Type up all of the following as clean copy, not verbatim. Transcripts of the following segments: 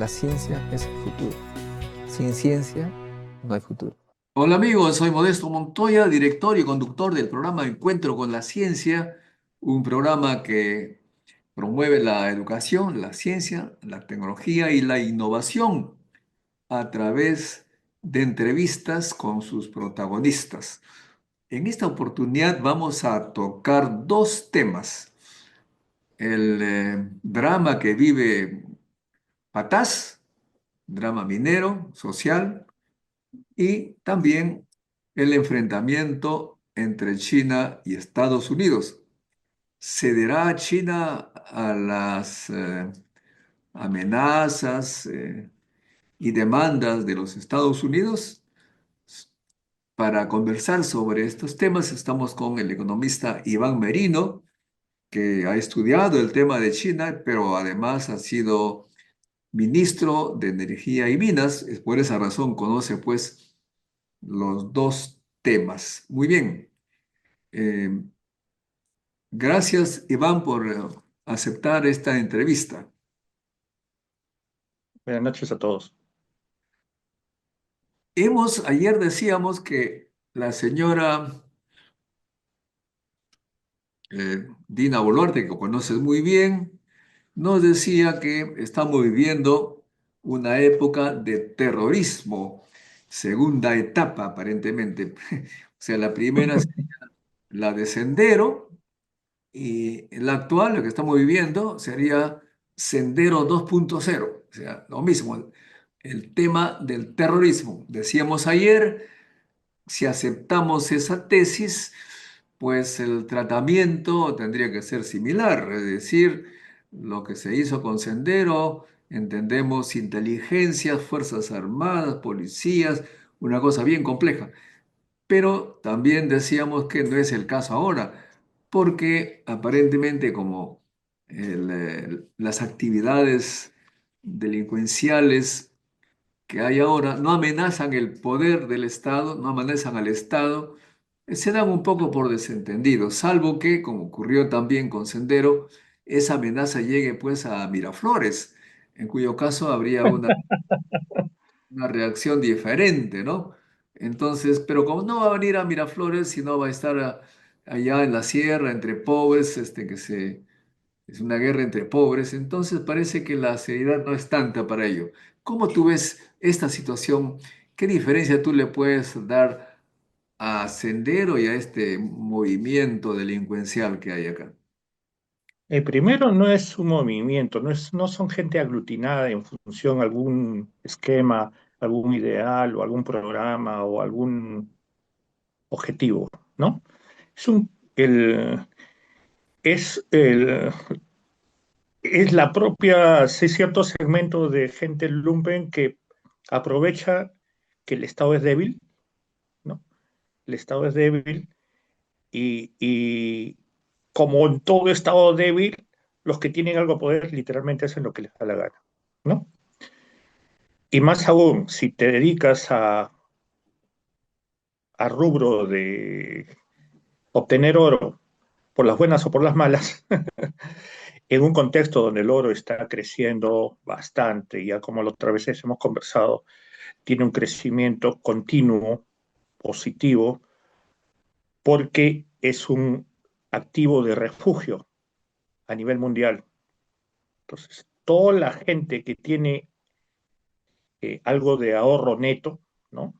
La ciencia es el futuro. Sin ciencia no hay futuro. Hola amigos, soy Modesto Montoya, director y conductor del programa Encuentro con la Ciencia, un programa que promueve la educación, la ciencia, la tecnología y la innovación a través de entrevistas con sus protagonistas. En esta oportunidad vamos a tocar dos temas: el drama que vive Patás, drama minero, social, y también el enfrentamiento entre China y Estados Unidos. ¿Cederá China a las amenazas y demandas de los Estados Unidos? Para conversar sobre estos temas estamos con el economista Iván Merino, que ha estudiado el tema de China, pero además ha sido ministro de Energía y Minas. Por esa razón conoce pues los dos temas. Muy bien. Eh, Gracias, Iván, por aceptar esta entrevista. Buenas noches a todos. Ayer decíamos que la señora Dina Boluarte, que conoces muy bien, nos decía que estamos viviendo una época de terrorismo, segunda etapa aparentemente. O sea, la primera es la de Sendero, y la actual, lo que estamos viviendo, sería Sendero 2.0. O sea, lo mismo, el tema del terrorismo. Decíamos ayer, si aceptamos esa tesis, pues el tratamiento tendría que ser similar, es decir, lo que se hizo con Sendero, entendemos inteligencias, fuerzas armadas, policías, una cosa bien compleja. Pero también decíamos que no es el caso ahora, porque aparentemente como las actividades delincuenciales que hay ahora no amenazan el poder del Estado, no amenazan al Estado, se dan un poco por desentendido, salvo que, como ocurrió también con Sendero, esa amenaza llegue pues a Miraflores, en cuyo caso habría una reacción diferente, ¿no? Entonces, pero como no va a venir a Miraflores, sino va a estar allá en la sierra, entre pobres, es una guerra entre pobres, entonces parece que la seriedad no es tanta para ello. ¿Cómo tú ves esta situación? ¿Qué diferencia tú le puedes dar a Sendero y a este movimiento delincuencial que hay acá? Primero, no es un movimiento, no son gente aglutinada en función de algún esquema, algún ideal o algún programa o algún objetivo, ¿no? Es un, el, es el, es la propia, sí, cierto segmento de gente lumpen que aprovecha que el Estado es débil, ¿no? El Estado es débil y como en todo Estado débil, los que tienen algo de poder literalmente hacen lo que les da la gana, ¿no? Y más aún, si te dedicas a rubro de obtener oro por las buenas o por las malas, en un contexto donde el oro está creciendo bastante, ya como la otra vez hemos conversado, tiene un crecimiento continuo, positivo, porque es un activo de refugio a nivel mundial. Entonces, toda la gente que tiene algo de ahorro neto, ¿no?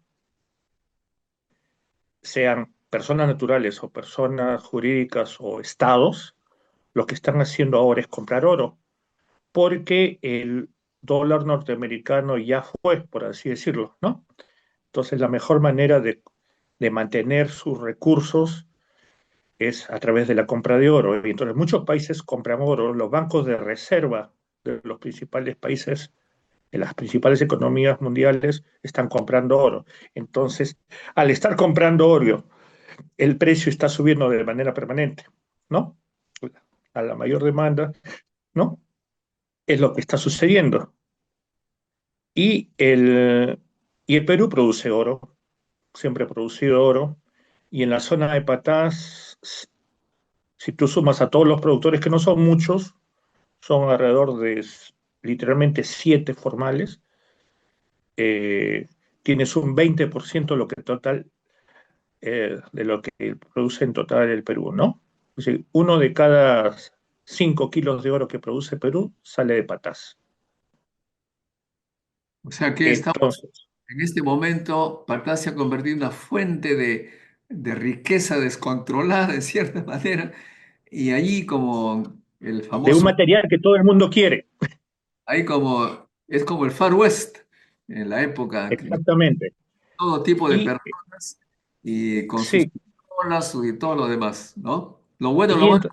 Sean personas naturales o personas jurídicas o estados, lo que están haciendo ahora es comprar oro, porque el dólar norteamericano ya fue, por así decirlo, ¿no? Entonces, la mejor manera de mantener sus recursos es a través de la compra de oro. Y entonces, muchos países compran oro, los bancos de reserva de los principales países en las principales economías mundiales están comprando oro. Entonces, al estar comprando oro, el precio está subiendo de manera permanente, ¿no? A la mayor demanda, ¿no? Es lo que está sucediendo. Y el, y el Perú produce oro, siempre ha producido oro, y en la zona de Patás, si tú sumas a todos los productores, que no son muchos, son alrededor de literalmente 7 formales, tienes un 20% de lo que produce en total el Perú, ¿no? Es decir, 1 de cada 5 kilos de oro que produce Perú sale de Patas. O sea que estamos Entonces, en este momento, Patás se ha convertido en una fuente de riqueza descontrolada, de cierta manera, y allí como el de un famoso, material que todo el mundo quiere, ahí como, es como el Far West, en la época, que exactamente. todo tipo de Y personas y con sus sí, pistolas y todo lo demás, ¿no? Lo bueno, lo y, malo.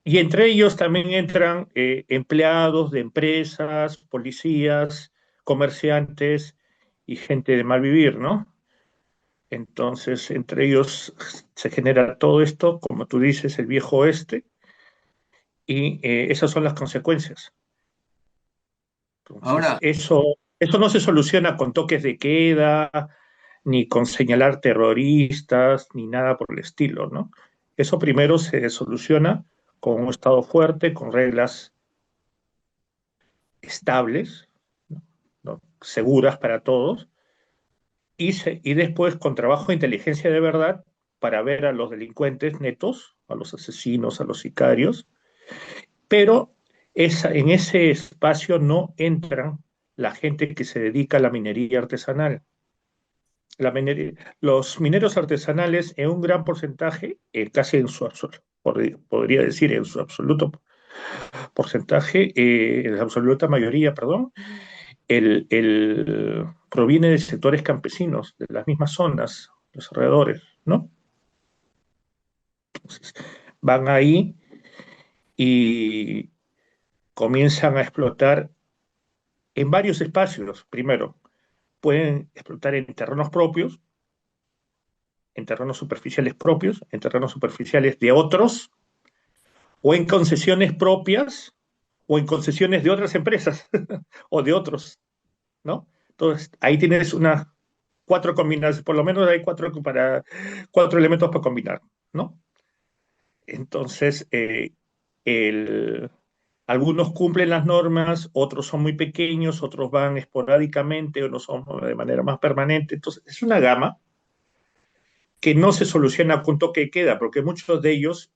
y entre ellos también entran empleados de empresas, policías, comerciantes y gente de mal vivir, ¿no? Entonces, entre ellos se genera todo esto, como tú dices, el viejo oeste, y esas son las consecuencias. Entonces, Ahora, eso no se soluciona con toques de queda, ni con señalar terroristas, ni nada por el estilo, ¿no? Eso primero se soluciona con un Estado fuerte, con reglas estables, ¿no? ¿No? Seguras para todos, y después con trabajo de inteligencia de verdad para ver a los delincuentes netos, a los asesinos, a los sicarios, pero en ese espacio no entran la gente que se dedica a la minería artesanal. Los mineros artesanales, en un gran porcentaje, casi podría decir en su absoluto porcentaje, en la absoluta mayoría, perdón, proviene de sectores campesinos, de las mismas zonas, los alrededores, ¿no? Entonces, van ahí y comienzan a explotar en varios espacios. Primero, pueden explotar en terrenos propios, en terrenos superficiales propios, en terrenos superficiales de otros, o en concesiones propias, o en concesiones de otras empresas, o de otros, ¿no? Entonces, ahí tienes unas 4 combinaciones, por lo menos hay 4 elementos para combinar, ¿no? Entonces, algunos cumplen las normas, otros son muy pequeños, otros van esporádicamente, o no son de manera más permanente. Entonces, es una gama que no se soluciona con toque de queda, porque muchos de ellos,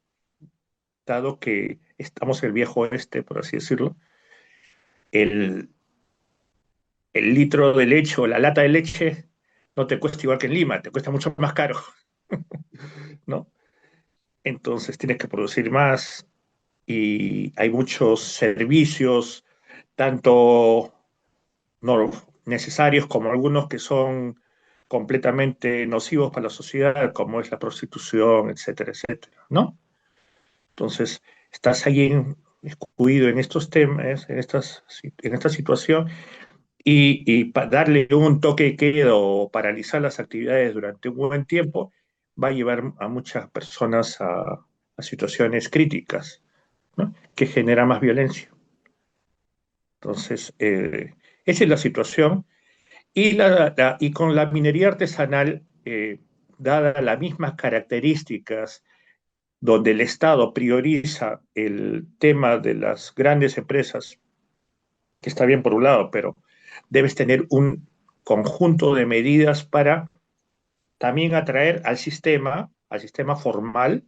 dado que estamos en el viejo oeste, por así decirlo, el, el litro de leche o la lata de leche no te cuesta igual que en Lima, te cuesta mucho más caro, ¿no? Entonces tienes que producir más y hay muchos servicios, tanto no necesarios como algunos que son completamente nocivos para la sociedad, como es la prostitución, etcétera, etcétera, ¿no? Entonces, estás ahí excluido en estos temas, en esta situación, y para darle un toque de queda o paralizar las actividades durante un buen tiempo va a llevar a muchas personas a situaciones críticas, ¿no? Que genera más violencia. Entonces, esa es la situación. Y con la minería artesanal, dadas las mismas características, donde el Estado prioriza el tema de las grandes empresas, que está bien por un lado, pero debes tener un conjunto de medidas para también atraer al sistema formal,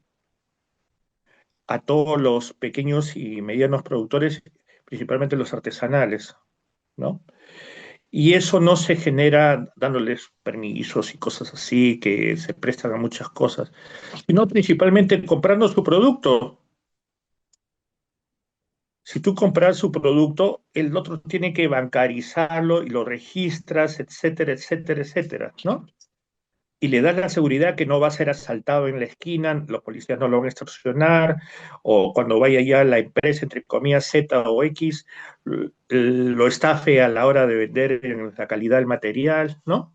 a todos los pequeños y medianos productores, principalmente los artesanales, ¿no? Y eso no se genera dándoles permisos y cosas así que se prestan a muchas cosas, sino principalmente comprando su producto. Si tú compras su producto, el otro tiene que bancarizarlo y lo registras, etcétera, etcétera, etcétera, ¿no? Y le das la seguridad que no va a ser asaltado en la esquina, los policías no lo van a extorsionar, o cuando vaya ya la empresa, entre comillas, Z o X, lo estafe a la hora de vender en la calidad del material, ¿no?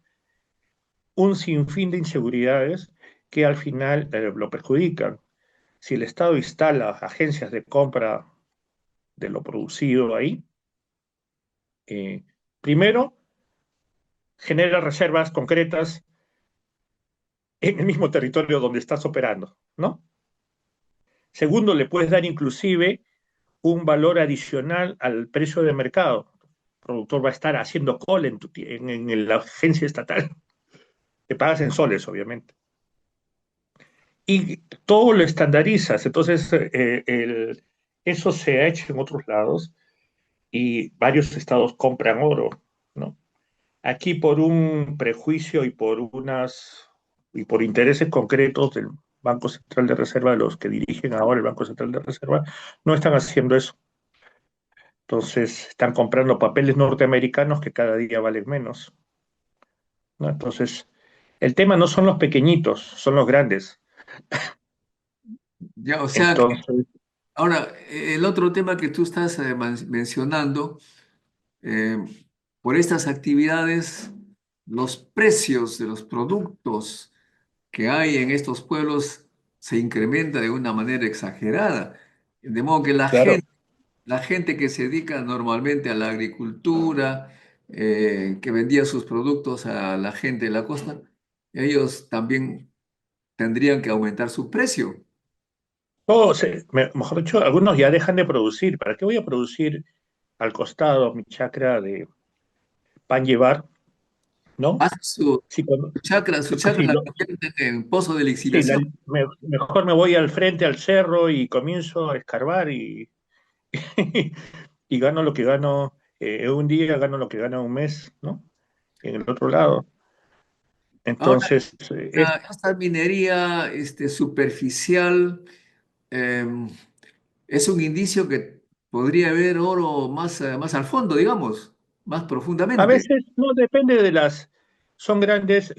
Un sinfín de inseguridades que al final lo perjudican. Si el Estado instala agencias de compra de lo producido ahí, eh, primero genera reservas concretas en el mismo territorio donde estás operando, ¿no? Segundo, le puedes dar inclusive un valor adicional al precio de mercado. El productor va a estar haciendo cola en la agencia estatal. Te pagas en soles, obviamente. Y todo lo estandarizas. Entonces, eso se ha hecho en otros lados y varios estados compran oro, ¿no? Aquí por un prejuicio y por intereses concretos del Banco Central de Reserva, los que dirigen ahora el Banco Central de Reserva, no están haciendo eso. Entonces, están comprando papeles norteamericanos que cada día valen menos, ¿no? Entonces, el tema no son los pequeñitos, son los grandes. Ya, o sea, Entonces, ahora, el otro tema que tú estás mencionando, eh, por estas actividades, los precios de los productos que hay en estos pueblos se incrementan de una manera exagerada. De modo que claro. la gente que se dedica normalmente a la agricultura, que vendía sus productos a la gente de la costa, ellos también tendrían que aumentar su precio. Mejor dicho, algunos ya dejan de producir. ¿Para qué voy a producir al costado mi chacra de pan llevar? ¿No? Hace su, Si, su chacra si la lo- convierten en pozo de sí, lixiviación. mejor me voy al frente, al cerro y comienzo a escarbar y gano lo que gano en un día, gano lo que gano en un mes, ¿no? En el otro lado. Ahora, Entonces, esta minería superficial em, es un indicio que podría haber oro más, más al fondo, digamos, más a profundamente. veces no depende son grandes,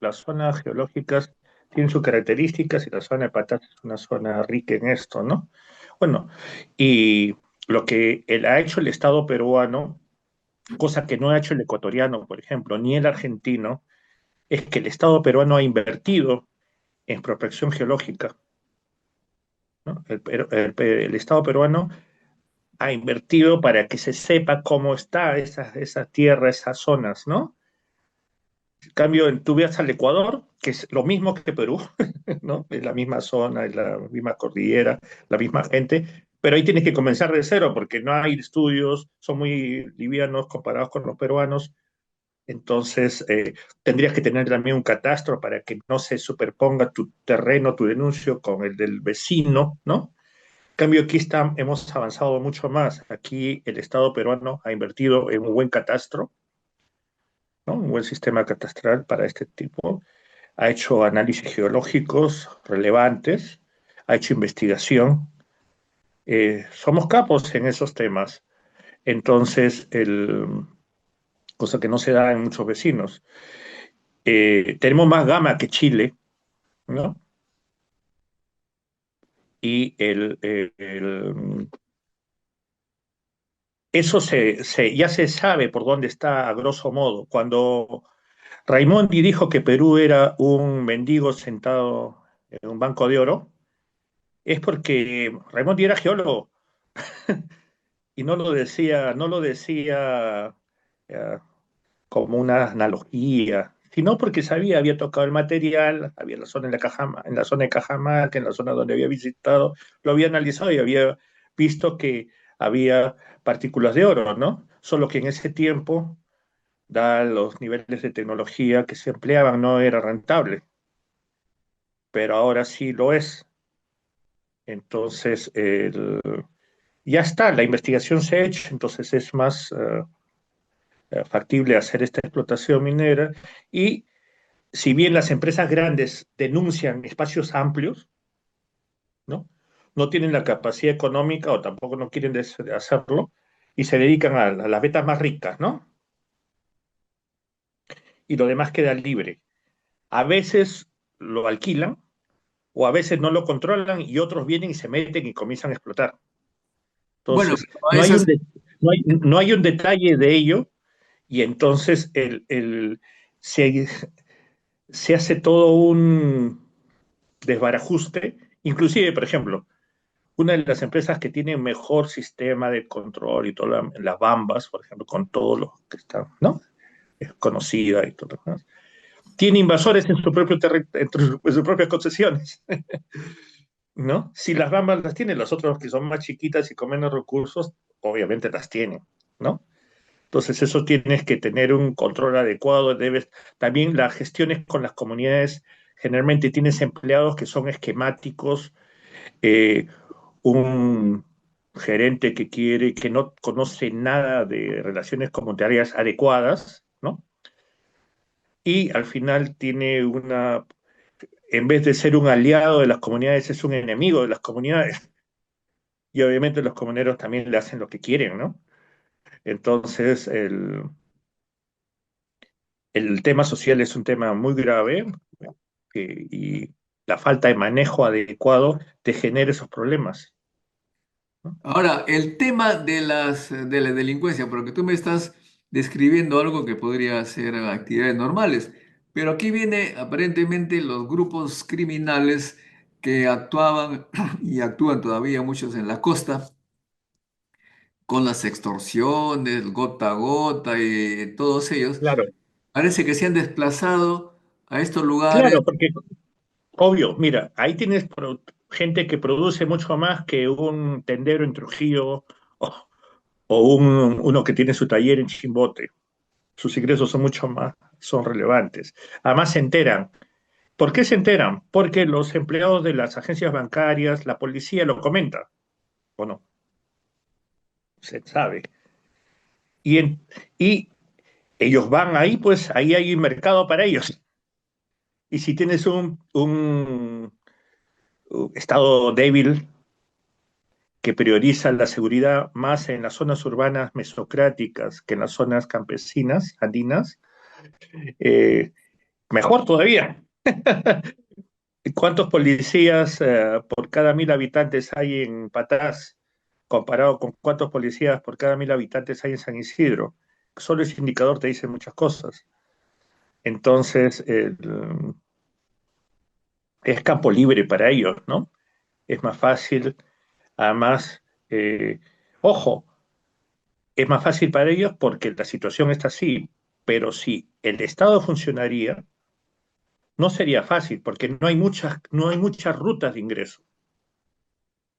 las zonas geológicas tienen sus características y la zona de Patas es una zona rica en esto, ¿no? Bueno, y lo que ha hecho el Estado peruano, cosa que no ha hecho el ecuatoriano, por ejemplo, ni el argentino, es que el Estado peruano ha invertido en prospección geológica, ¿no? El Estado peruano ha invertido para que se sepa cómo está esa tierra, esas zonas, ¿no? En cambio, tú vas al Ecuador, que es lo mismo que Perú, ¿no? Es la misma zona, es la misma cordillera, la misma gente, pero ahí tienes que comenzar de cero porque no hay estudios, son muy livianos comparados con los peruanos. Entonces, tendrías que tener también un catastro para que no se superponga tu terreno, tu denuncio con el del vecino, ¿no? En cambio, hemos avanzado mucho más. Aquí el Estado peruano ha invertido en un buen catastro, ¿no? Un buen sistema catastral para este tipo. Ha hecho análisis geológicos relevantes, ha hecho investigación. Somos capos en esos temas. Entonces, cosa que no se da en muchos vecinos. Tenemos más gama que Chile, ¿no? Y eso ya se sabe por dónde está a grosso modo. Cuando Raimondi dijo que Perú era un mendigo sentado en un banco de oro, es porque Raimondi era geólogo y no lo decía eh, como una analogía, sino porque sabía, había tocado el material, había la zona en la zona de Cajamarca, en la zona donde había visitado, lo había analizado y había visto que había partículas de oro, ¿no? Solo que en ese tiempo, dados los niveles de tecnología que se empleaban, no era rentable, pero ahora sí lo es. Entonces, ya está, la investigación se ha hecho, entonces es más factible hacer esta explotación minera y si bien las empresas grandes denuncian espacios amplios, ¿no? No tienen la capacidad económica o tampoco no quieren hacerlo y se dedican a las vetas más ricas, ¿no? Y lo demás queda libre. A veces lo alquilan o a veces no lo controlan y otros vienen y se meten y comienzan a explotar. Bueno, Entonces, pero esas, no hay un detalle de ello y entonces se, se hace todo un desbarajuste. Inclusive, por ejemplo, una de las empresas que tiene mejor sistema de control y todas las bambas, por ejemplo, con todos los que están, ¿no? Es conocida y todo, ¿no? Tiene invasores en su propio en sus propias concesiones. ¿no? Si las Bambas las tienen, los otros que son más chiquitas y con menos recursos, obviamente las tienen, ¿no? Entonces eso tienes que tener un control adecuado, debes, también las gestiones con las comunidades, generalmente tienes empleados que son esquemáticos, eh, un gerente que no conoce nada de relaciones comunitarias adecuadas, ¿no? Y al final tiene en vez de ser un aliado de las comunidades, es un enemigo de las comunidades. Y obviamente los comuneros también le hacen lo que quieren, ¿no? Entonces, el tema social es un tema muy grave, y la falta de manejo adecuado te genera esos problemas, ¿no? Ahora, el tema de la delincuencia, porque tú me estás describiendo algo que podría ser actividades normales, pero aquí viene aparentemente los grupos criminales que actuaban y actúan todavía muchos en la costa con las extorsiones, gota a gota y todos ellos. Claro, Parece que se han desplazado a estos lugares. claro, porque obvio, mira, ahí tienes gente que produce mucho más que un tendero en Trujillo o uno que tiene su taller en Chimbote. Sus ingresos son mucho más, son relevantes. Además se enteran. ¿Por qué se enteran? Porque los empleados de las agencias bancarias, la policía lo comenta, ¿o no? Se sabe. Y, y ellos van ahí, pues ahí hay un mercado para ellos. Y si tienes un estado débil que prioriza la seguridad más en las zonas urbanas mesocráticas que en las zonas campesinas, andinas, eh, mejor todavía. ¿Cuántos policías por cada 1.000 habitantes hay en Patás, comparado con cuántos policías por cada 1.000 habitantes hay en San Isidro? Solo ese indicador te dice muchas cosas. Entonces, es campo libre para ellos, ¿no? Es más fácil, además, ojo, es más fácil para ellos porque la situación está así, pero si el Estado funcionaría, no sería fácil porque no hay muchas rutas de ingreso.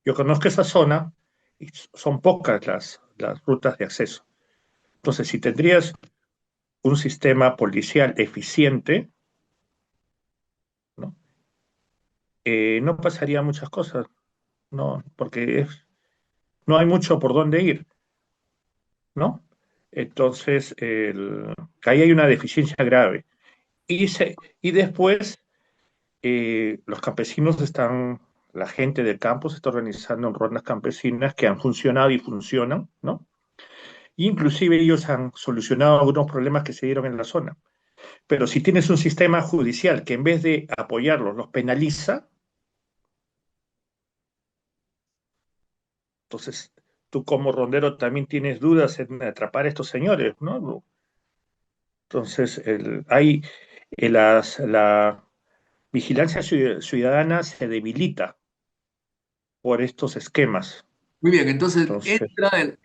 Yo conozco esa zona y son pocas las rutas de acceso. Entonces, si tendrías un sistema policial eficiente, ¿no? No pasaría muchas cosas, ¿no? Porque no hay mucho por dónde ir, ¿no? Entonces, ahí hay una deficiencia grave. Y después, la gente del campo se está organizando en rondas campesinas que han funcionado y funcionan, ¿no? Inclusive ellos han solucionado algunos problemas que se dieron en la zona. Pero si tienes un sistema judicial que en vez de apoyarlos los penaliza, entonces tú como rondero también tienes dudas en atrapar a estos señores, ¿no? Entonces la vigilancia ciudadana se debilita por estos esquemas. Muy bien, entonces Entonces,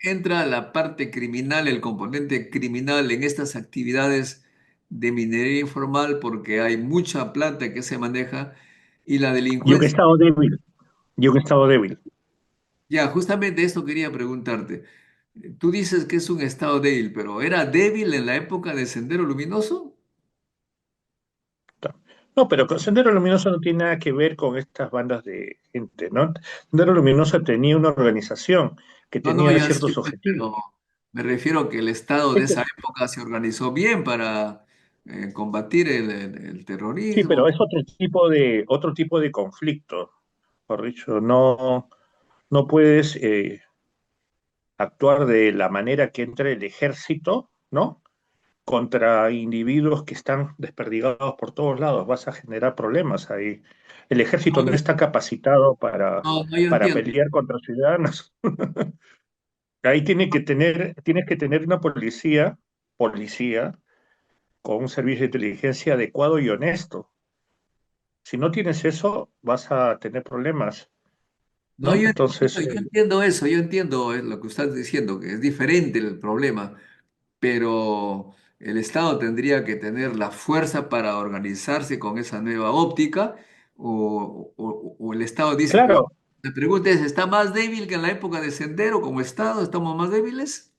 entra la parte criminal, el componente criminal en estas actividades de minería informal porque hay mucha plata que se maneja y la y un delincuencia. estado débil, y un estado débil. Ya, justamente esto quería preguntarte. Tú dices que es un estado débil, pero ¿era débil en la época de Sendero Luminoso? No, pero con Sendero Luminoso no tiene nada que ver con estas bandas de gente, ¿no? Sendero Luminoso tenía una organización que No, no, tenía ya sí, ciertos pues, objetivos. pero me refiero a que el Estado de esa época se organizó bien para combatir el Sí, terrorismo. pero es otro tipo de conflicto. Por dicho, no puedes actuar de la manera que entra el ejército, ¿no? Contra individuos que están desperdigados por todos lados. Vas a generar problemas ahí. El ejército No, no está capacitado no, yo para entiendo. pelear contra ciudadanos. Ahí tienes que tener una policía con un servicio de inteligencia adecuado y honesto. Si no tienes eso, vas a tener problemas, No, ¿no? Entonces, yo entiendo eso, yo entiendo lo que estás diciendo, que es diferente el problema, pero el Estado tendría que tener la fuerza para organizarse con esa nueva óptica o el Estado dice, pero Claro, la pregunta es, ¿está más débil que en la época de Sendero como Estado? ¿Estamos más débiles?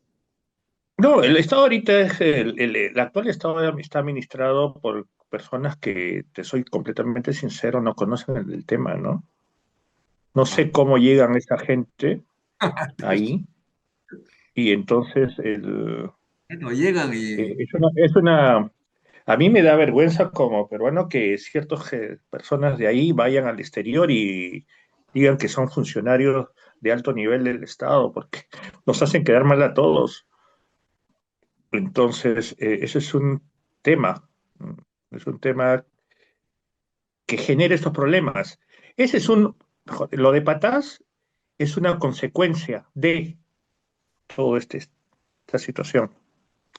no, el Estado ahorita es el actual Estado está administrado por personas que, te soy completamente sincero, no conocen el tema, ¿no? No Ah, sé cómo llegan esa gente ahí y entonces bueno, llegan y a mí me da vergüenza como peruano que ciertas personas de ahí vayan al exterior y digan que son funcionarios de alto nivel del Estado, porque nos hacen quedar mal a todos. Entonces, ese tema, es un tema que genera estos problemas. Ese es lo de Patás es una consecuencia de toda esta situación.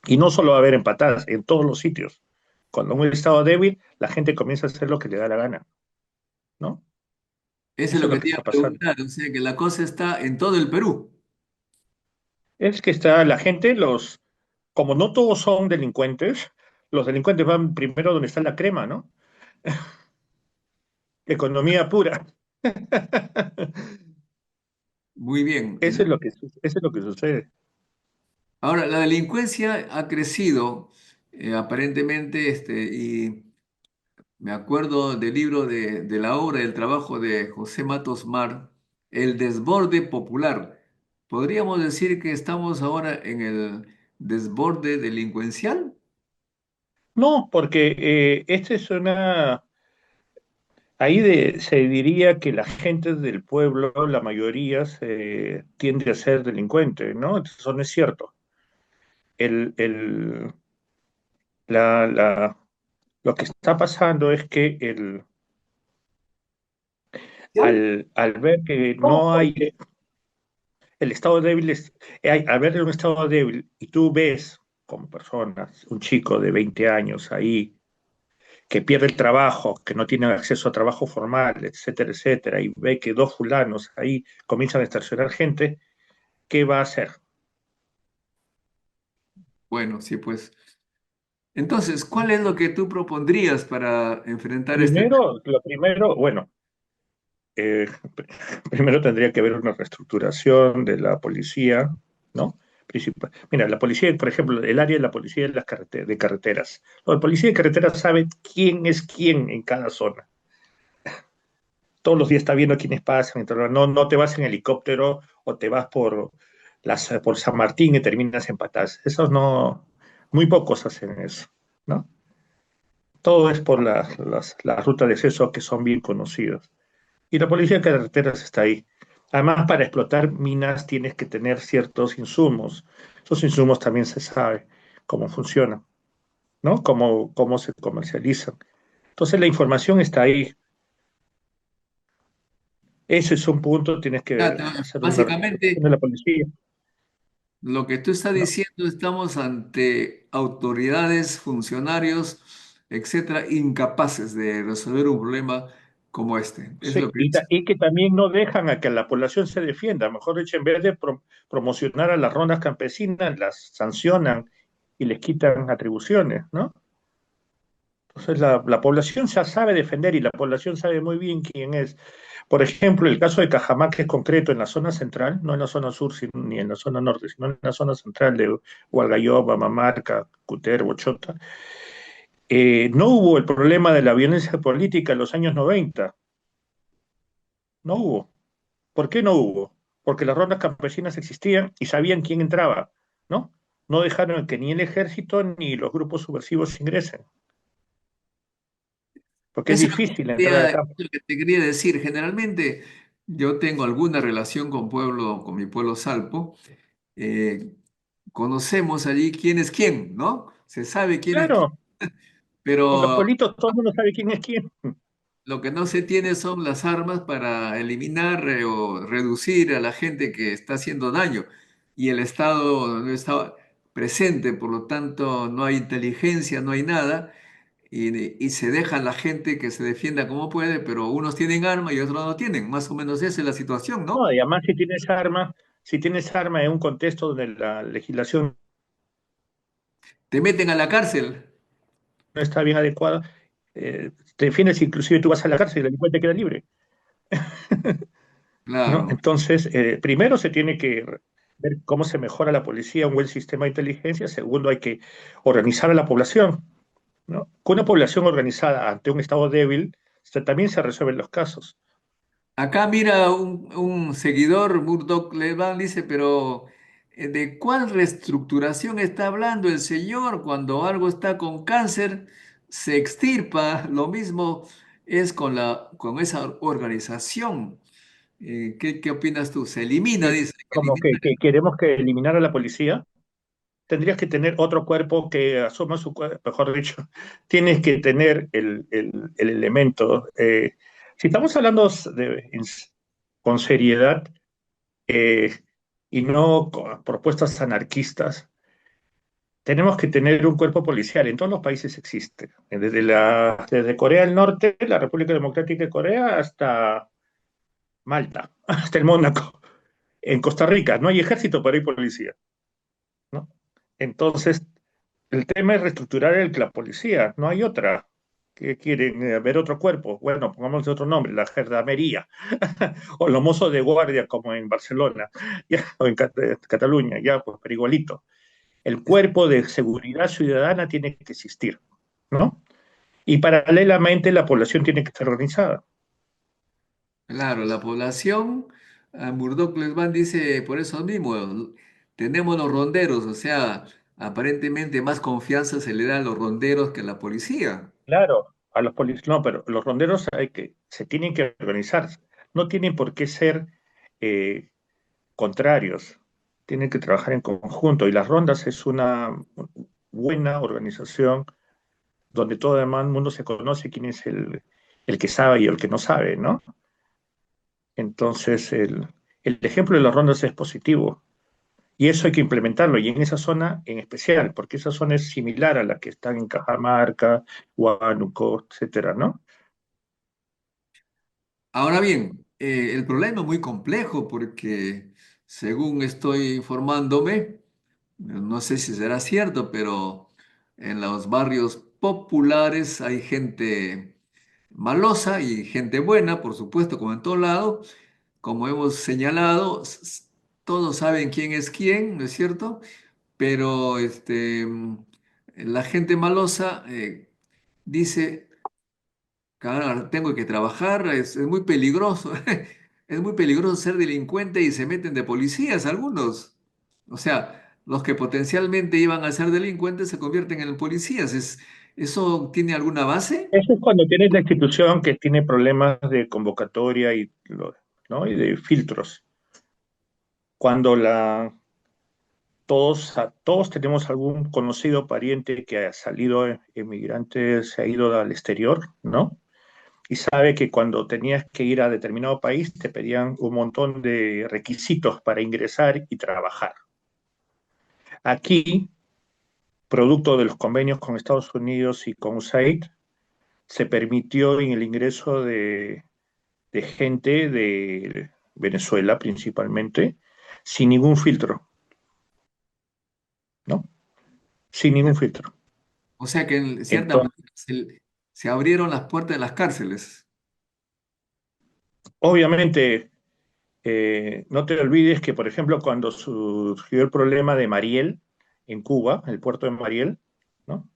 Y no solo va a haber en Patás, en todos los sitios. Cuando un estado débil, la gente comienza a hacer lo que le da la gana, ¿no? eso es Eso lo es lo que que te iba está a pasando. preguntar, o sea que la cosa está en todo el Perú. Es que está la gente, como no todos son delincuentes, los delincuentes van primero donde está la crema, ¿no? Economía pura. Muy bien. Eso es lo que sucede. Ahora, la delincuencia ha crecido aparentemente, y me acuerdo del libro de la obra, del trabajo de José Matos Mar, El desborde popular. ¿Podríamos decir que estamos ahora en el desborde delincuencial? No, porque esta es ahí se diría que la gente del pueblo, la mayoría, tiende a ser delincuente, ¿no? Eso no es cierto. El, el, la, la- lo que está pasando es que al ver que no hay el estado débil, al ver un estado débil y tú ves como personas, un chico de 20 años ahí que pierde el trabajo, que no tiene acceso a trabajo formal, etcétera, etcétera, y ve que dos fulanos ahí comienzan a extorsionar gente, ¿qué va a hacer? Bueno, sí, pues. Entonces, ¿cuál es lo que tú propondrías para enfrentar este tema? Lo primero, bueno, eh, primero tendría que haber una reestructuración de la policía, ¿no? Principal. Mira, la policía, por ejemplo, el área de la policía de, de carreteras. El policía de carreteras sabe quién es quién en cada zona. Todos los días está viendo quiénes pasan. Entonces, no te vas en helicóptero o te vas por San Martín y terminas en Patás. Esos no, muy pocos hacen eso, ¿no? Todo es por las rutas de acceso que son bien conocidas. Y la policía de carreteras está ahí. Además, para explotar minas tienes que tener ciertos insumos. Esos insumos también se sabe cómo funcionan, ¿no? Cómo se comercializan. Entonces, la información está ahí. Ese es un punto, tienes que hacer una reestructuración Básicamente, de la policía. lo que tú estás ¿No? diciendo, estamos ante autoridades, funcionarios, etcétera, incapaces de resolver un problema como este. Es Sí, lo que dice. y que también no dejan a que la población se defienda. Mejor dicho, en vez de promocionar a las rondas campesinas, las sancionan y les quitan atribuciones, ¿no? Entonces la población ya sabe defender y la población sabe muy bien quién es. Por ejemplo, el caso de Cajamarca es concreto en la zona central, no en la zona sur ni en la zona norte, sino en la zona central de Hualgayoba, Mamamarca, Cutervo, Chota. No hubo el problema de la violencia política en los años 90, no hubo. ¿Por qué no hubo? Porque las rondas campesinas existían y sabían quién entraba, ¿no? No dejaron que ni el ejército ni los grupos subversivos ingresen, porque es Eso es lo que difícil entrar es acá. lo que te quería decir. Generalmente yo tengo alguna relación con mi pueblo Salpo. Eh, Conocemos allí quién es quién, ¿no? Se sabe quién es quién, Claro, en los pero pueblitos todo el mundo sabe quién es quién. lo que no se tiene son las armas para eliminar o reducir a la gente que está haciendo daño. Y el Estado no está presente, por lo tanto no hay inteligencia, no hay nada, y se deja a la gente que se defienda como puede, pero unos tienen arma y otros no tienen. Más o menos esa es la situación, No, ¿no? y además si tienes arma en un contexto donde la legislación Te meten a la cárcel. no está bien adecuada, Te defiendes, inclusive tú vas a la cárcel y el delincuente queda libre, ¿no? Claro. Entonces, primero se tiene que ver cómo se mejora la policía, un buen sistema de inteligencia. Segundo, hay que organizar a la población, ¿no? Con una población organizada ante un Estado débil, también se resuelven los casos. Acá mira un seguidor, Murdoch Levan, dice, pero ¿de cuál reestructuración está hablando el señor? Cuando algo está con cáncer, se extirpa. Lo mismo es con esa organización. ¿Qué opinas tú? Se elimina, Que, dice. como que queremos que eliminar a la policía, tendrías que tener otro cuerpo que asuma su cuerpo, mejor dicho, tienes que tener el elemento. Si estamos hablando con seriedad eh, y no con propuestas anarquistas, tenemos que tener un cuerpo policial. En todos los países existe. Desde Corea del Norte, la República Democrática de Corea, hasta Malta, hasta el Mónaco. En Costa Rica no hay ejército, pero hay policía, ¿no? Entonces, el tema es reestructurar la policía, no hay otra. Que quieren ver otro cuerpo. Bueno, pongamos otro nombre, la gendarmería, o los mozos de guardia, como en Barcelona, ya, o en Cataluña, ya, pues, pero igualito. El cuerpo de seguridad ciudadana tiene que existir, ¿no? Y paralelamente la población tiene que estar organizada. Claro, la población, Murdoch Lesban dice por eso mismo, tenemos los ronderos, o sea, aparentemente más confianza se le da a los ronderos que a la policía. Claro, a los policías, no, pero los ronderos se tienen que organizar, no tienen por qué ser eh, contrarios, tienen que trabajar en conjunto y las rondas es una buena organización donde todo el mundo se conoce quién es el que sabe y el que no sabe, ¿no? Entonces, el ejemplo de las rondas es positivo y eso hay que implementarlo y en esa zona en especial, porque esa zona es similar a la que están en Cajamarca, Huánuco, etcétera, ¿no? Ahora bien, el problema es muy complejo porque, según estoy informándome, no sé si será cierto, pero en los barrios populares hay gente malosa y gente buena, por supuesto, como en todo lado. Como hemos señalado, todos saben quién es quién, ¿no es cierto? Pero la gente malosa dice, "Cara, tengo que trabajar, es muy peligroso, es muy peligroso ser delincuente y se meten de policías algunos. O sea, los que potencialmente iban a ser delincuentes se convierten en policías. ¿Eso tiene alguna base? Eso es cuando tienes la institución que tiene problemas de convocatoria ¿no? Y de filtros. Cuando todos tenemos algún conocido pariente que ha salido emigrante, se ha ido al exterior, ¿no? Y sabe que cuando tenías que ir a determinado país te pedían un montón de requisitos para ingresar y trabajar. Aquí, producto de los convenios con Estados Unidos y con USAID, se permitió en el ingreso de gente de Venezuela principalmente, sin ningún filtro, ¿no? Sin ningún filtro. O sea que en cierta manera Entonces, se abrieron las puertas de las cárceles. obviamente, no te olvides que, por ejemplo, cuando surgió el problema de Mariel en Cuba, el puerto de Mariel, ¿no?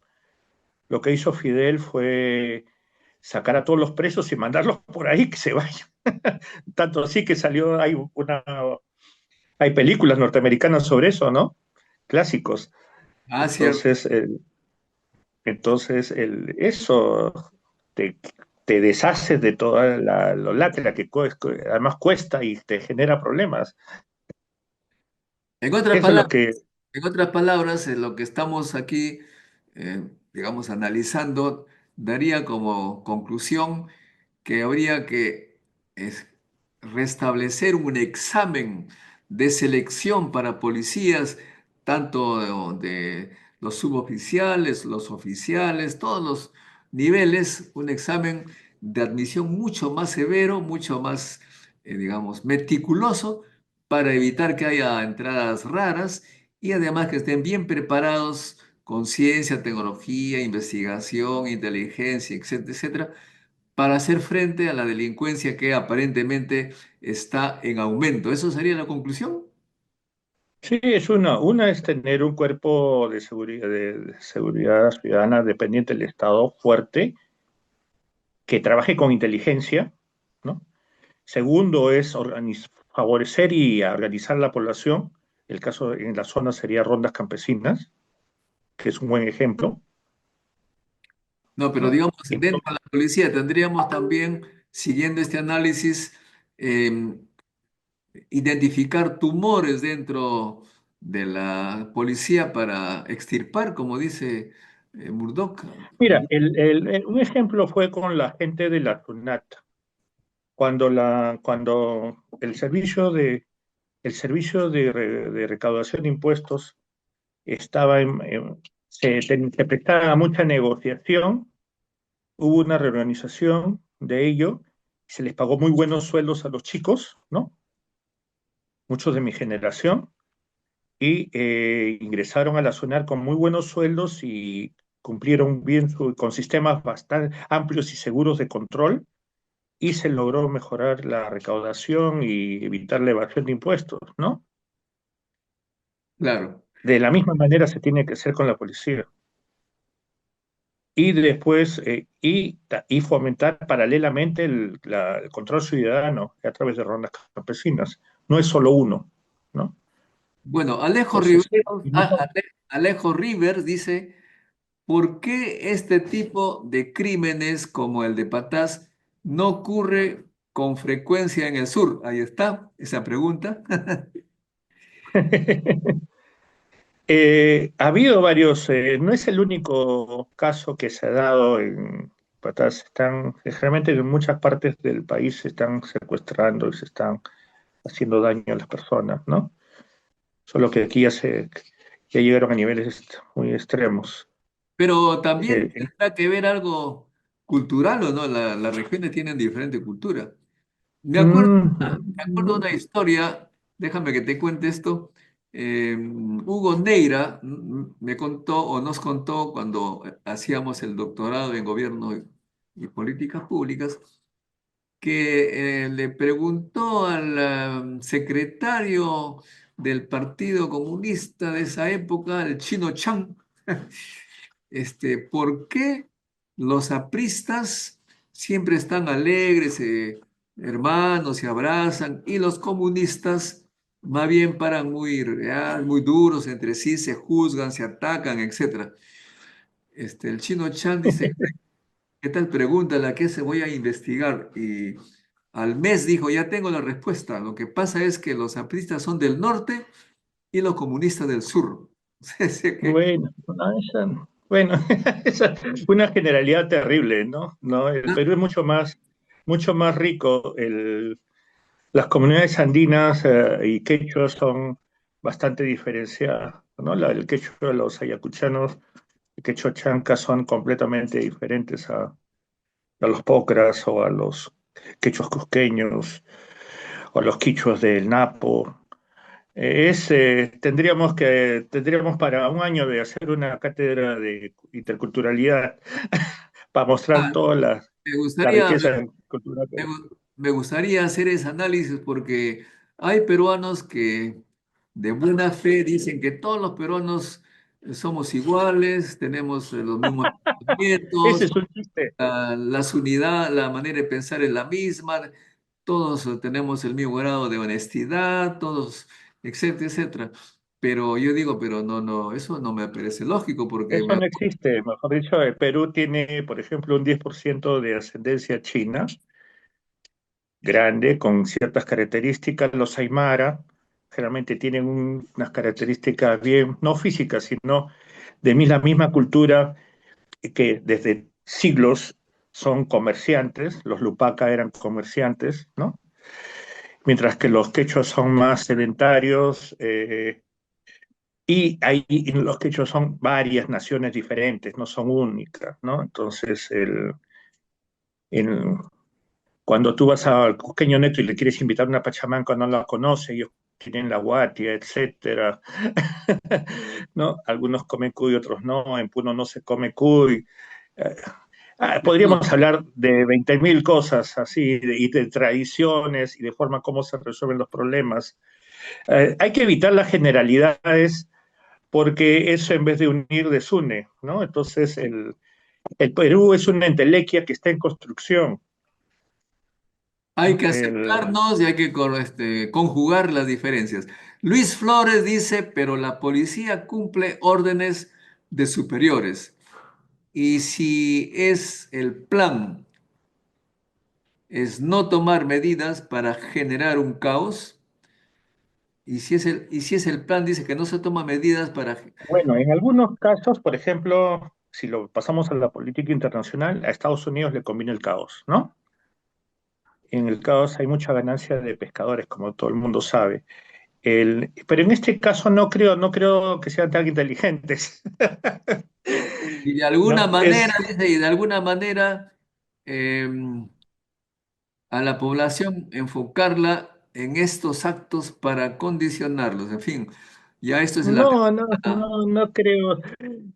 Lo que hizo Fidel fue sacar a todos los presos y mandarlos por ahí que se vayan. Tanto así que salió, hay películas norteamericanas sobre eso, ¿no? Clásicos. Ah, cierto. Entonces, eso te, te deshaces de toda la lacra que además cuesta y te genera problemas. En otras Eso es lo palabras, que En otras palabras, lo que estamos aquí, digamos, analizando, daría como conclusión que habría que es, restablecer un examen de selección para policías, tanto de los suboficiales, los oficiales, todos los niveles, un examen de admisión mucho más severo, mucho más, digamos, meticuloso para evitar que haya entradas raras y además que estén bien preparados con ciencia, tecnología, investigación, inteligencia, etcétera, etcétera, para hacer frente a la delincuencia que aparentemente está en aumento. ¿Eso sería la conclusión? Sí, es una. Una es tener un cuerpo de seguridad ciudadana dependiente del Estado fuerte, que trabaje con inteligencia, ¿no? Segundo es favorecer y organizar la población. El caso en la zona sería rondas campesinas, que es un buen ejemplo, No, pero ¿no? digamos, dentro de Entonces, la policía tendríamos también, siguiendo este análisis, identificar tumores dentro de la policía para extirpar, como dice Murdoch. mira, un ejemplo fue con la gente de la SUNAT, cuando el servicio de recaudación de impuestos estaba se prestaba a mucha negociación. Hubo una reorganización de ello, se les pagó muy buenos sueldos a los chicos, ¿no? Muchos de mi generación, y ingresaron a la SUNAR con muy buenos sueldos y cumplieron bien con sistemas bastante amplios y seguros de control, y se logró mejorar la recaudación y evitar la evasión de impuestos, ¿no? Claro. De la misma manera se tiene que hacer con la policía. Y después, y fomentar paralelamente el control ciudadano a través de rondas campesinas. No es solo uno, ¿no? Bueno, Entonces, Alejo Rivers dice, ¿por qué este tipo de crímenes como el de Patás no ocurre con frecuencia en el sur? Ahí está esa pregunta. ha habido varios, no es el único caso que se ha dado en Patas. Generalmente en muchas partes del país se están secuestrando y se están haciendo daño a las personas, ¿no? Solo que aquí ya llegaron a niveles muy extremos. Pero también Eh, tendrá que ver algo cultural o no, las regiones tienen diferente cultura. Me acuerdo, me acuerdo de mm, una historia, déjame que te cuente esto. Hugo Neira me contó o nos contó cuando hacíamos el doctorado en gobierno y políticas públicas, que le preguntó al secretario del Partido Comunista de esa época, el Chino Chang, ¿por qué los apristas siempre están alegres, hermanos, se abrazan, y los comunistas más bien paran muy real, muy duros entre sí, se juzgan, se atacan, etcétera? El Chino Chan dice, ¿qué tal pregunta la que se voy a investigar? Y al mes dijo, ya tengo la respuesta. Lo que pasa es que los apristas son del norte y los comunistas del sur. O sea, que bueno, no, bueno, esa fue una generalidad terrible, ¿no? No, el Perú es mucho más rico. Las comunidades andinas y quechuas son bastante diferenciadas, ¿no? El quechua de los ayacuchanos, el quechua chanca son completamente diferentes a los pocras o a los quechuas cusqueños o a los quichuas del Napo. Tendríamos para un año de hacer una cátedra de interculturalidad para mostrar ah, toda me la gustaría, riqueza cultural. me gustaría hacer ese análisis porque hay peruanos que de buena fe dicen que todos los peruanos somos iguales, tenemos los mismos Ese pensamientos, es un chiste. las unidades, la manera de pensar es la misma, todos tenemos el mismo grado de honestidad, todos, etcétera, etcétera. Pero yo digo, pero no, no, eso no me parece lógico porque Eso no existe. Mejor dicho, el Perú tiene, por ejemplo, un 10% de ascendencia china, grande, con ciertas características. Los Aymara generalmente tienen unas características bien, no físicas, sino la misma cultura, que desde siglos son comerciantes. Los Lupaca eran comerciantes, ¿no? Mientras que los quechos son más sedentarios. Y ahí los quechos son varias naciones diferentes, no son únicas, ¿no? Entonces, el- cuando tú vas al Cusqueño Neto y le quieres invitar a una pachamanca, no la conoce, ellos tienen la guatia, etcétera. ¿No? Algunos comen cuy, otros no. En Puno no se come cuy. Eh, Podríamos hablar de 20.000 cosas así, y de tradiciones y de forma como se resuelven los problemas. Hay que evitar las generalidades porque eso en vez de unir desune, ¿no? Entonces el Perú es una entelequia que está en construcción, Hay ¿no? que aceptarnos y hay que conjugar las diferencias. Luis Flores dice, pero la policía cumple órdenes de superiores. Y si es el plan, es no tomar medidas para generar un caos. Y si es el plan, dice que no se toma medidas para... Bueno, en algunos casos, por ejemplo, si lo pasamos a la política internacional, a Estados Unidos le conviene el caos, ¿no? En el caos hay mucha ganancia de pescadores, como todo el mundo sabe. Pero en este caso no creo que sean tan inteligentes. Y de alguna No, manera, dice, y de alguna manera a la población enfocarla en estos actos para condicionarlos. En fin, ya esto es la... no creo.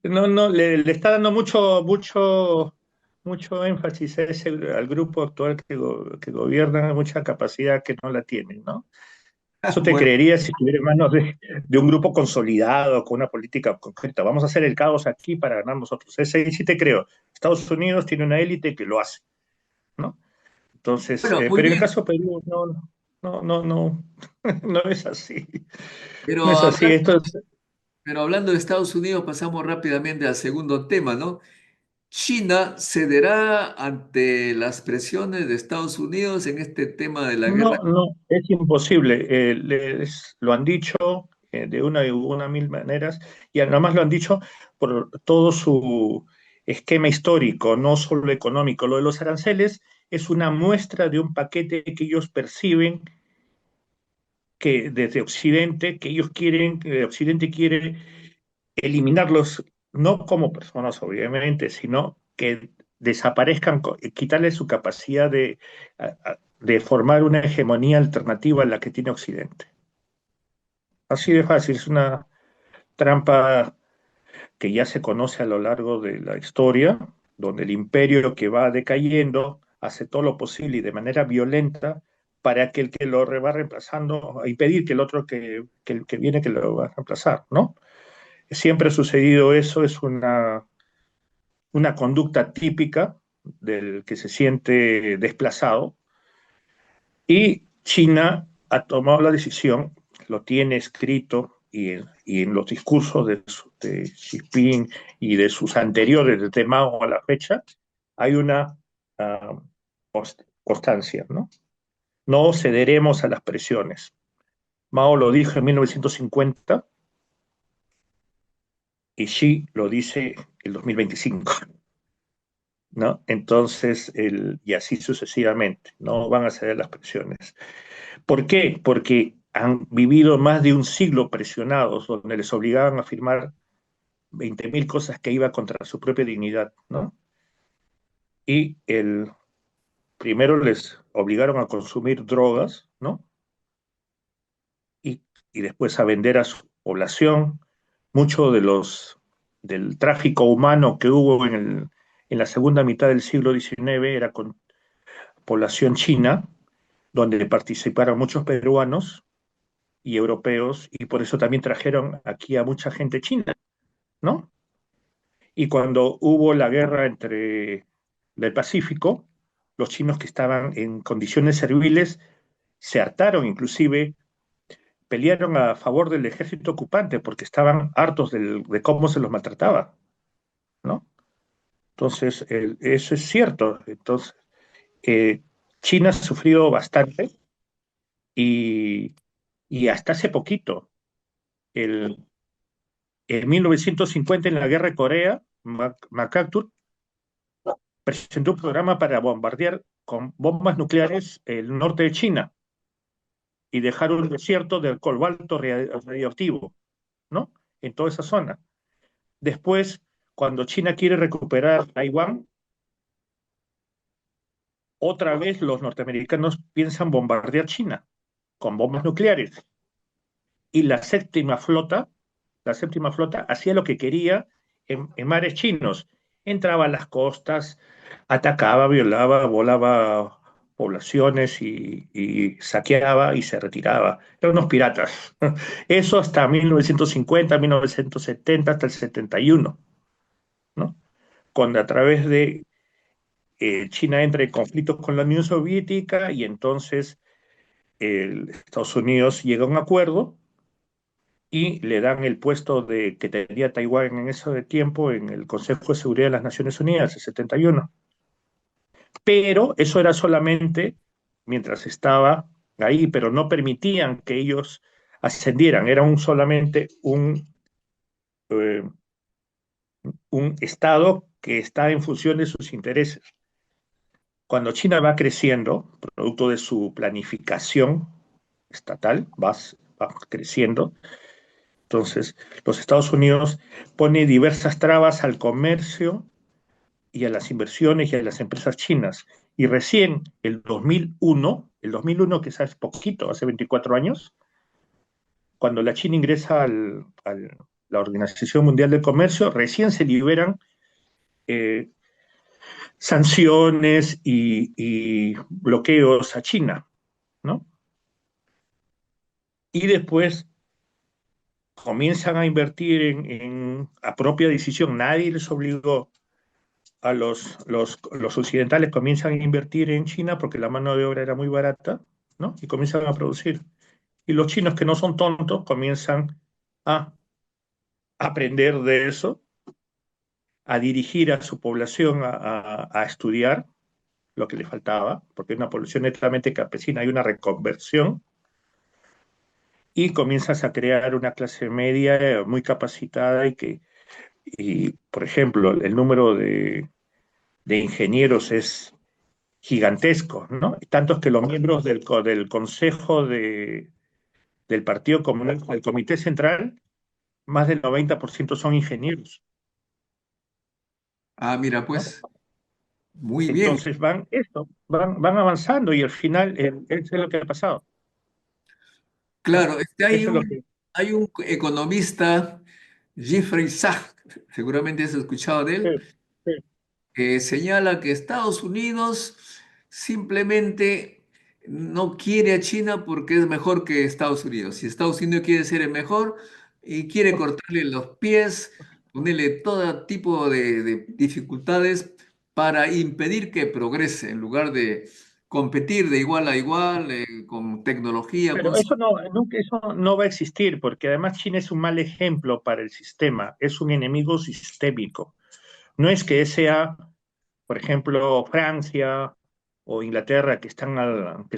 No, le está dando mucho énfasis al grupo actual que gobierna, mucha capacidad que no la tienen, ¿no? Eso te Bueno, creería si estuviera en manos de un grupo consolidado, con una política concreta. Vamos a hacer el caos aquí para ganar nosotros. Ese sí te creo. Estados Unidos tiene una élite que lo hace, ¿no? Entonces, bueno, muy pero en el bien. caso de Perú, no, no es así. No Pero es así. hablando, Esto es, pero hablando de Estados Unidos, pasamos rápidamente al segundo tema, ¿no? China cederá ante las presiones de Estados Unidos en este tema de la guerra. no, es imposible. Lo han dicho de una y una mil maneras, y además lo han dicho por todo su esquema histórico, no solo económico. Lo de los aranceles es una muestra de un paquete que ellos perciben que desde Occidente, que ellos quieren, que Occidente quiere eliminarlos, no como personas, obviamente, sino que desaparezcan, quitarles su capacidad de formar una hegemonía alternativa a la que tiene Occidente. Así de fácil, es una trampa que ya se conoce a lo largo de la historia, donde el imperio que va decayendo hace todo lo posible y de manera violenta para que el que va reemplazando, impedir que el otro que el que viene que lo va a reemplazar, ¿no? Siempre ha sucedido eso, es una conducta típica del que se siente desplazado, y China ha tomado la decisión, lo tiene escrito y en los discursos de Xi Jinping y de sus anteriores, desde Mao a la fecha, hay una uh, constancia, ¿no? No cederemos a las presiones. Mao lo dijo en 1950 y Xi lo dice en el 2025. ¿No? Entonces, y así sucesivamente, no van a ceder las presiones. ¿Por qué? Porque han vivido más de un siglo presionados, donde les obligaban a firmar 20.000 cosas que iban contra su propia dignidad, ¿no? Y primero les obligaron a consumir drogas, ¿no? Y, y después a vender a su población. Mucho del tráfico humano que hubo en la segunda mitad del siglo XIX era con población china, donde participaron muchos peruanos y europeos, y por eso también trajeron aquí a mucha gente china, ¿no? Y cuando hubo la guerra del Pacífico, los chinos que estaban en condiciones serviles se hartaron, inclusive pelearon a favor del ejército ocupante porque estaban hartos de cómo se los maltrataba, ¿no? Entonces, eso es cierto. Entonces, eh, China ha sufrido bastante, y, y hasta hace poquito, el, en 1950, en la guerra de Corea, MacArthur presentó un programa para bombardear con bombas nucleares el norte de China y dejar un desierto del cobalto radioactivo, ¿no? En toda esa zona. Después, cuando China quiere recuperar Taiwán, otra vez los norteamericanos piensan bombardear China con bombas nucleares. y la séptima flota hacía lo que quería en mares chinos. Entraba a las costas, atacaba, violaba, volaba poblaciones y saqueaba y se retiraba. Eran unos piratas. Eso hasta 1950, 1970, hasta el 71, ¿no? Cuando a través de China entra en conflictos con la Unión Soviética y entonces Estados Unidos llega a un acuerdo y le dan el puesto de que tenía Taiwán en ese tiempo en el Consejo de Seguridad de las Naciones Unidas, el 71. Pero eso era solamente mientras estaba ahí, pero no permitían que ellos ascendieran, era solamente eh, un Estado que está en función de sus intereses. Cuando China va creciendo, producto de su planificación estatal, va creciendo. Entonces, los Estados Unidos pone diversas trabas al comercio y a las inversiones y a las empresas chinas. Y recién el 2001 que es poquito, hace 24 años, cuando la China ingresa la Organización Mundial del Comercio, recién se liberan eh, sanciones y bloqueos a China, ¿no? Y después comienzan a invertir a propia decisión, nadie les obligó a los occidentales, comienzan a invertir en China porque la mano de obra era muy barata, ¿no? Y comienzan a producir. Y los chinos que no son tontos comienzan a aprender de eso, a dirigir a su población a estudiar lo que le faltaba, porque es una población netamente campesina, hay una reconversión, y comienzas a crear una clase media muy capacitada y por ejemplo, el número de ingenieros es gigantesco, ¿no? Tantos que los miembros del Consejo del Partido Comunista, del Comité Central, más del 90% son ingenieros, Ah, mira, ¿no? pues, muy bien. Entonces van avanzando y al final eso es lo que ha pasado, ¿no? Claro, Eso es lo que... hay un economista, Jeffrey Sachs, seguramente has escuchado de Sí, él, sí. que señala que Estados Unidos simplemente no quiere a China porque es mejor que Estados Unidos. Si Estados Unidos quiere ser el mejor y quiere cortarle los pies, ponerle todo tipo de dificultades para impedir que progrese, en lugar de competir de igual a igual, con tecnología, con... Pero eso no, nunca, eso no va a existir, porque además China es un mal ejemplo para el sistema, es un enemigo sistémico. No es que sea, por ejemplo, Francia o Inglaterra, que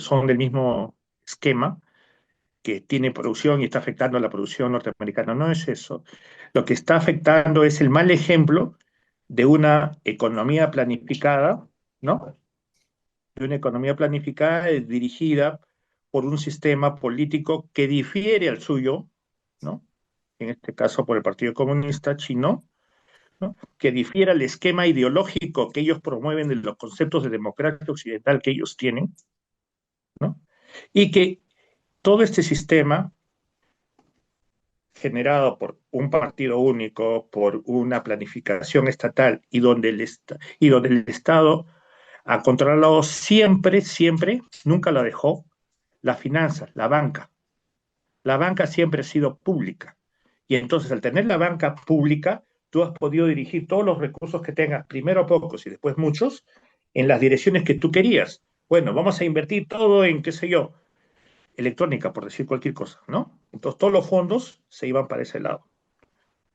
son del mismo esquema, que tiene producción y está afectando a la producción norteamericana. No es eso. Lo que está afectando es el mal ejemplo de una economía planificada, ¿no? De una economía planificada dirigida por un sistema político que difiere al suyo, ¿no? En este caso por el Partido Comunista Chino, ¿no? Que difiere al esquema ideológico que ellos promueven de los conceptos de democracia occidental que ellos tienen, ¿no? Y que todo este sistema generado por un partido único, por una planificación estatal y donde el Estado ha controlado siempre, siempre, nunca la dejó, las finanzas, la banca. La banca siempre ha sido pública. Y entonces, al tener la banca pública, tú has podido dirigir todos los recursos que tengas, primero pocos y después muchos, en las direcciones que tú querías. Bueno, vamos a invertir todo en, qué sé yo, electrónica, por decir cualquier cosa, ¿no? Entonces, todos los fondos se iban para ese lado,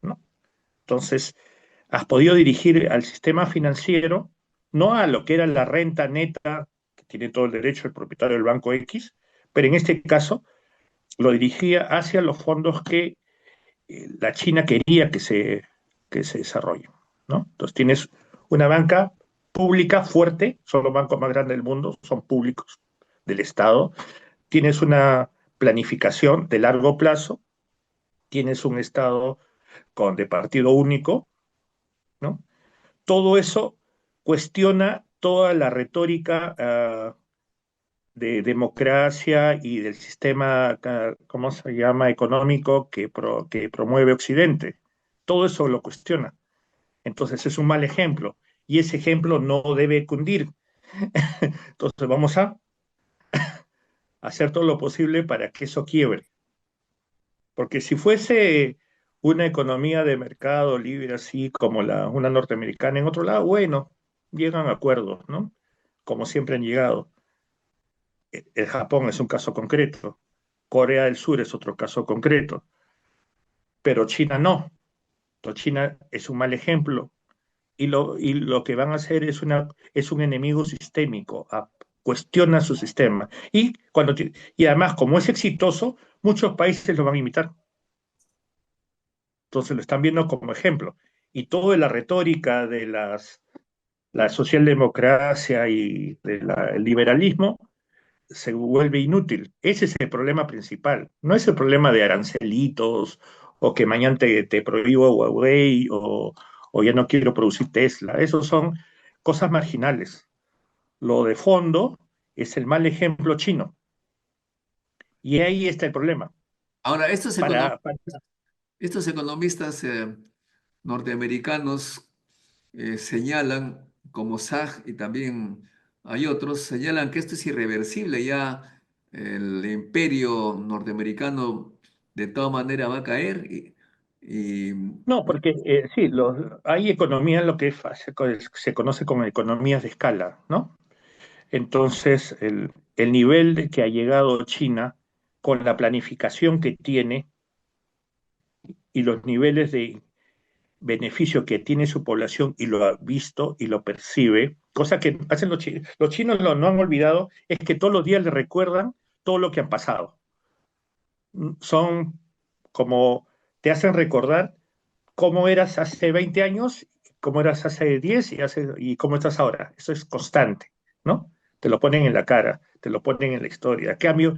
¿no? Entonces, has podido dirigir al sistema financiero, no a lo que era la renta neta, que tiene todo el derecho el propietario del banco X, pero en este caso lo dirigía hacia los fondos que la China quería que se desarrollen, ¿no? Entonces tienes una banca pública fuerte, son los bancos más grandes del mundo, son públicos del Estado, tienes una planificación de largo plazo, tienes un Estado de partido único, ¿no? Todo eso cuestiona toda la retórica de democracia y del sistema, ¿cómo se llama?, económico que promueve Occidente. Todo eso lo cuestiona. Entonces es un mal ejemplo y ese ejemplo no debe cundir. Entonces vamos a hacer todo lo posible para que eso quiebre. Porque si fuese una economía de mercado libre, así como una norteamericana en otro lado, bueno, llegan a acuerdos, ¿no? Como siempre han llegado. El Japón es un caso concreto, Corea del Sur es otro caso concreto, pero China no. Entonces, China es un mal ejemplo y lo que van a hacer es un enemigo sistémico, cuestiona su sistema. Y además, como es exitoso, muchos países lo van a imitar. Entonces lo están viendo como ejemplo. Y toda la retórica de la socialdemocracia y del liberalismo se vuelve inútil. Ese es el problema principal. No es el problema de arancelitos o que mañana te prohíbo Huawei o ya no quiero producir Tesla. Esos son cosas marginales. Lo de fondo es el mal ejemplo chino. Y ahí está el problema. Ahora, Para estos economistas norteamericanos señalan, como Sag y también hay otros, señalan que esto es irreversible, ya el imperio norteamericano de toda manera va a caer y No, porque sí, hay economías, lo que se conoce como economías de escala, ¿no? Entonces, el nivel de que ha llegado China con la planificación que tiene y los niveles de beneficio que tiene su población y lo ha visto y lo percibe, cosa que hacen los chinos. Los chinos no han olvidado, es que todos los días le recuerdan todo lo que han pasado. Son como, te hacen recordar cómo eras hace 20 años, cómo eras hace 10 y cómo estás ahora. Eso es constante, ¿no? Te lo ponen en la cara, te lo ponen en la historia. A cambio,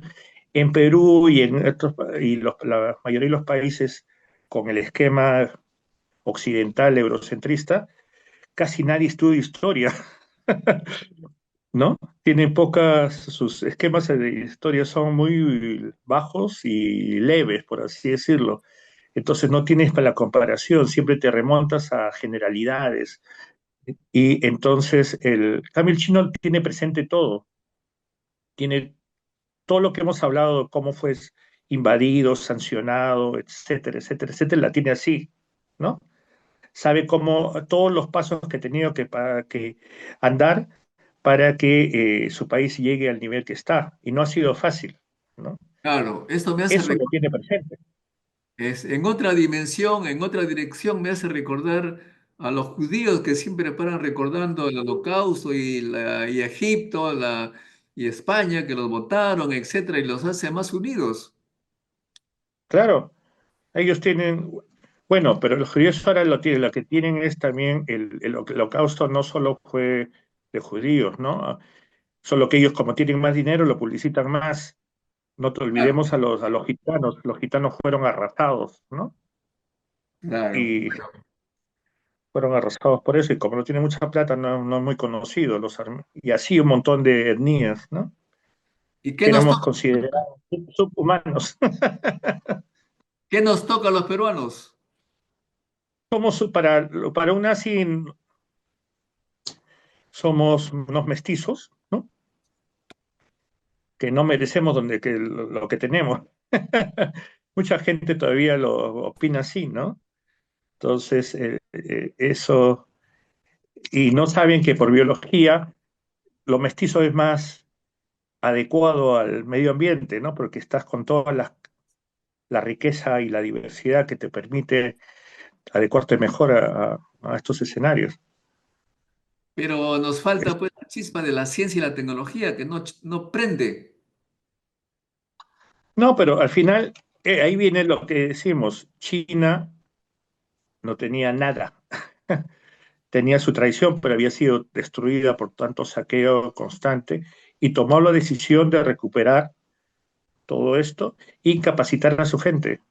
en Perú y en la mayoría de los países con el esquema occidental eurocentrista, casi nadie estudia historia, ¿no? Tienen sus esquemas de historia son muy bajos y leves, por así decirlo. Entonces no tienes para la comparación, siempre te remontas a generalidades. Y entonces el chino tiene presente todo, tiene todo lo que hemos hablado, cómo fue invadido, sancionado, etcétera, etcétera, etcétera, la tiene así, ¿no? Sabe cómo todos los pasos que ha tenido que andar para que su país llegue al nivel que está. Y no ha sido fácil, ¿no? claro, esto me hace Eso lo tiene presente. en otra dimensión, en otra dirección, me hace recordar a los judíos que siempre paran recordando el Holocausto y Egipto y España que los votaron, etcétera, y los hace más unidos. Claro, ellos tienen, bueno, pero los judíos ahora lo que tienen es también el holocausto no solo fue de judíos, ¿no? Solo que ellos como tienen más dinero lo publicitan más. No te Claro, olvidemos a los gitanos fueron arrasados, ¿no? claro. Y fueron arrasados por eso, y como no tienen mucha plata, no es muy conocido, y así un montón de etnias, ¿no? ¿Y Que éramos considerados subhumanos. qué nos toca a los peruanos? Para un nazi somos unos mestizos, ¿no? Que no merecemos lo que tenemos. Mucha gente todavía lo opina así, ¿no? Entonces, eso, y no saben que por biología lo mestizo es más adecuado al medio ambiente, ¿no? Porque estás con toda la riqueza y la diversidad que te permite adecuarte mejor a estos escenarios. Pero nos falta pues la chispa de la ciencia y la tecnología que no prende. No, pero al final, ahí viene lo que decimos, China no tenía nada. Tenía su tradición, pero había sido destruida por tanto saqueo constante y tomó la decisión de recuperar todo esto y capacitar a su gente.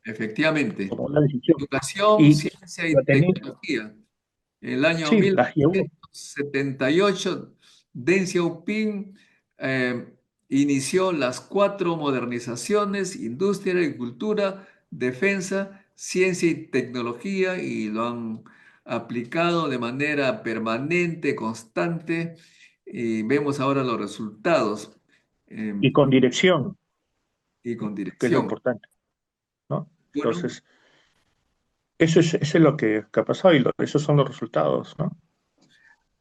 Efectivamente. Tomó la decisión. Educación, Y ciencia lo y tenía, tecnología. En el año sí, mil las llevó. novecientos setenta y ocho Deng Xiaoping inició las cuatro modernizaciones: industria, agricultura, defensa, ciencia y tecnología, y lo han aplicado de manera permanente, constante, y vemos ahora los resultados, y eh, con dirección, y con que es lo dirección. importante, ¿no? Bueno, Entonces, eso es lo que ha pasado y esos son los resultados, ¿no?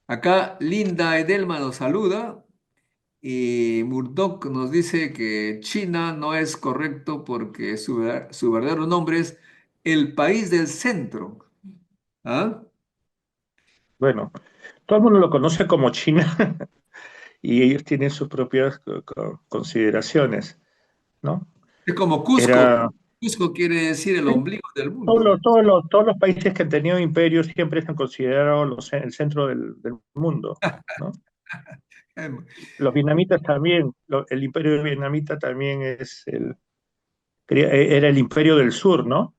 acá Linda Edelman nos saluda. Y Murdoch nos dice que China no es correcto porque su verdadero nombre es el país del centro. ¿Ah? Bueno, todo el mundo lo conoce como China y ellos tienen sus propias consideraciones, ¿no? Es como Cusco. Era, Cusco quiere decir el sí, ombligo del mundo. todos los países que han tenido imperios siempre se han considerado el centro del mundo, ¿no? Em, Los vietnamitas también, el imperio vietnamita también era el imperio del sur, ¿no?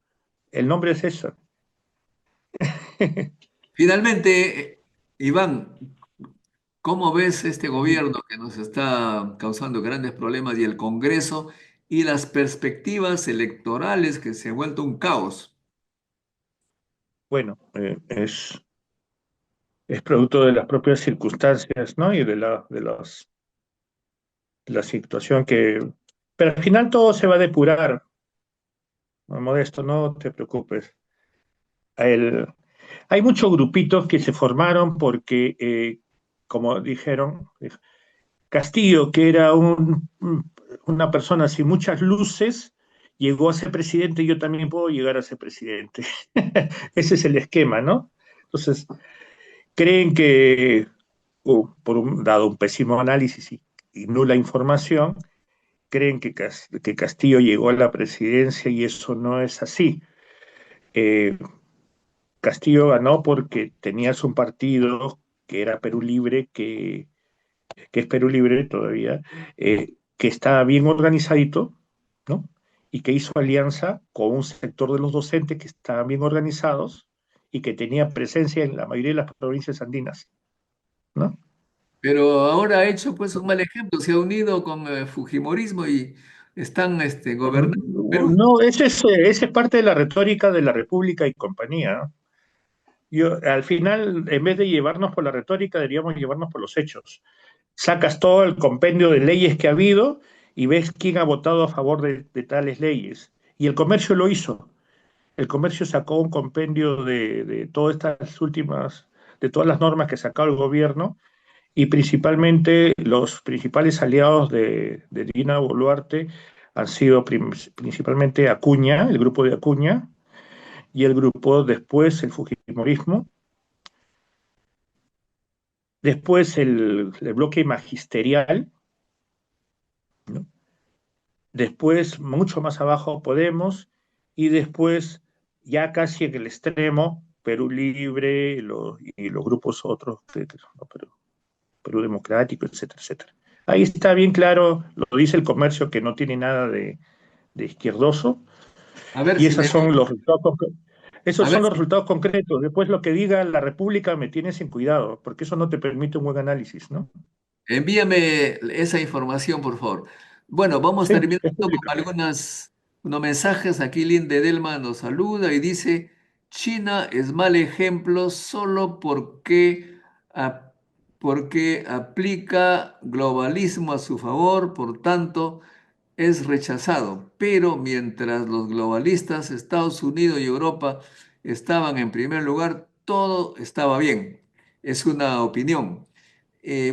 El nombre es eso. Finalmente, Iván, ¿cómo ves este gobierno que nos está causando grandes problemas y el Congreso y las perspectivas electorales que se ha vuelto un caos? Bueno, es producto de las propias circunstancias, ¿no? Y de la situación que... Pero al final todo se va a depurar, ¿no? Modesto, no te preocupes. El- Hay muchos grupitos que se formaron porque, como dijeron, Castillo, que era una persona sin muchas luces, llegó a ser presidente, yo también puedo llegar a ser presidente. Ese es el esquema, ¿no? Entonces, creen que, dado un pésimo análisis y nula información, creen que Castillo llegó a la presidencia y eso no es así. Eh, Castillo ganó porque tenías un partido que era Perú Libre, que es Perú Libre todavía, que estaba bien organizadito, ¿no? Y que hizo alianza con un sector de los docentes que estaban bien organizados y que tenía presencia en la mayoría de las provincias andinas, ¿no? Pero ahora ha hecho pues un mal ejemplo, se ha unido con el Fujimorismo y están gobernando Perú. No, ese es parte de la retórica de la República y compañía, ¿no? Al final, en vez de llevarnos por la retórica, deberíamos llevarnos por los hechos. Sacas todo el compendio de leyes que ha habido y ves quién ha votado a favor de tales leyes. Y el comercio lo hizo. El comercio sacó un compendio de todas estas últimas, de todas las normas que sacó el gobierno y principalmente los principales aliados de Dina Boluarte han sido principalmente Acuña, el grupo de Acuña, y el grupo después, el Fujimorismo, después el bloque magisterial, ¿no? Después, mucho más abajo, Podemos, y después, ya casi en el extremo, Perú Libre y los grupos otros, no, Perú Democrático, etcétera, etcétera. Ahí está bien claro, lo dice el comercio, que no tiene nada de izquierdoso, A ver y si me... esos A ver son los si resultados concretos. Después lo que diga la República me tiene sin cuidado, porque eso no te permite un buen análisis, ¿no? envíame esa información, por favor. Bueno, vamos Sí, terminando es con pública. unos mensajes. Aquí Linde Delman nos saluda y dice, China es mal ejemplo solo ap- porque aplica globalismo a su favor, por tanto, es rechazado. Pero mientras los globalistas, Estados Unidos y Europa estaban en primer lugar, todo estaba bien. Es una opinión.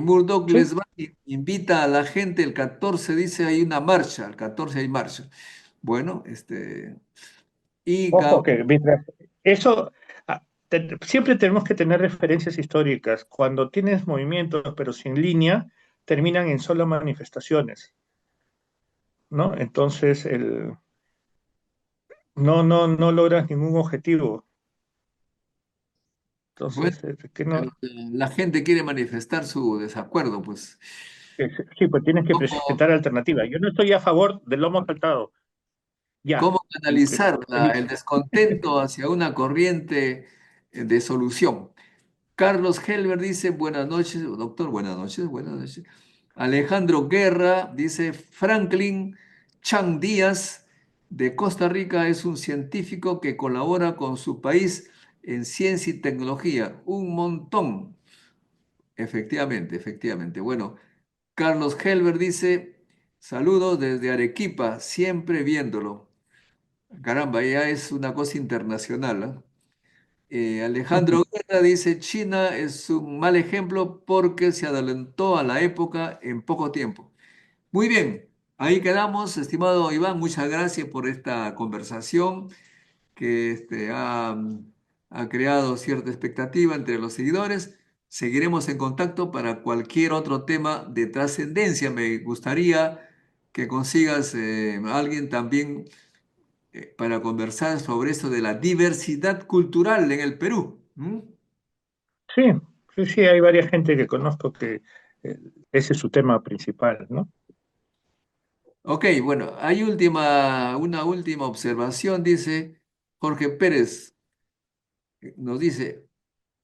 Murdoch Sí. invita a la gente el 14, dice hay una marcha, el 14 hay marcha. Bueno, y Ojo que mientras eso, siempre tenemos que tener referencias históricas. Cuando tienes movimientos, pero sin línea, terminan en solo manifestaciones, ¿no? Entonces, no logras ningún objetivo. bueno, Entonces, que no, pero la gente quiere manifestar su desacuerdo, pues. sí, pues tienes que ¿Cómo, presentar alternativas. Yo no estoy a favor del lomo saltado, ya, cómo y canalizar el permiso. descontento hacia una corriente de solución? Carlos Helber dice, buenas noches, doctor, buenas noches, buenas noches. Alejandro Guerra dice, Franklin Chan Díaz de Costa Rica es un científico que colabora con su país en ciencia y tecnología. Un montón. Efectivamente, efectivamente. Bueno, Carlos Helber dice, saludos desde Arequipa, siempre viéndolo. Caramba, ya es una cosa internacional, ¿ah? Alejandro Guerra dice, China es un mal ejemplo porque se adelantó a la época en poco tiempo. Muy bien, ahí quedamos, estimado Iván, muchas gracias por esta conversación que ha creado cierta expectativa entre los seguidores. Seguiremos en contacto para cualquier otro tema de trascendencia. Me gustaría que consigas alguien también para conversar sobre esto de la diversidad cultural en el Perú. ¿M? Sí, sí, sí, hay varias gente que conozco que ese es su tema principal, ¿no? Ok, bueno, hay una última observación, dice Jorge Pérez, nos dice,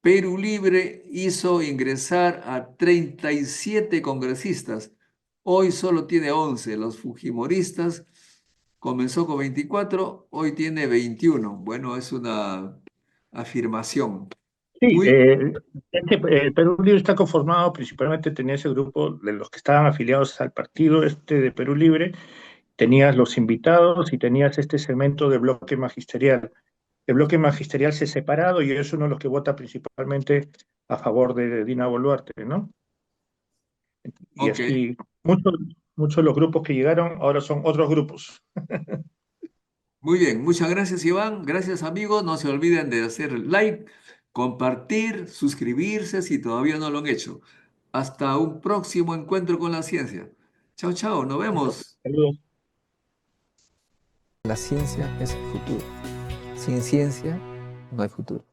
Perú Libre hizo ingresar a 37 congresistas, hoy solo tiene 11. Los fujimoristas comenzó con 24, hoy tiene 21. Bueno, es una afirmación. Sí, Muy el Perú Libre está conformado principalmente, tenía ese grupo de los que estaban afiliados al partido este de Perú Libre, tenías los invitados y tenías este segmento de bloque magisterial. El bloque magisterial se ha separado y es uno de los que vota principalmente a favor de Dina Boluarte, ¿no? Y ok. así, muchos de los grupos que llegaron ahora son otros grupos. Muy bien, muchas gracias Iván, gracias amigos, no se olviden de hacer like, compartir, suscribirse si todavía no lo han hecho. Hasta un próximo encuentro con la ciencia. Chao, chao, nos vemos. Saludos. La ciencia es el futuro. Sin ciencia no hay futuro.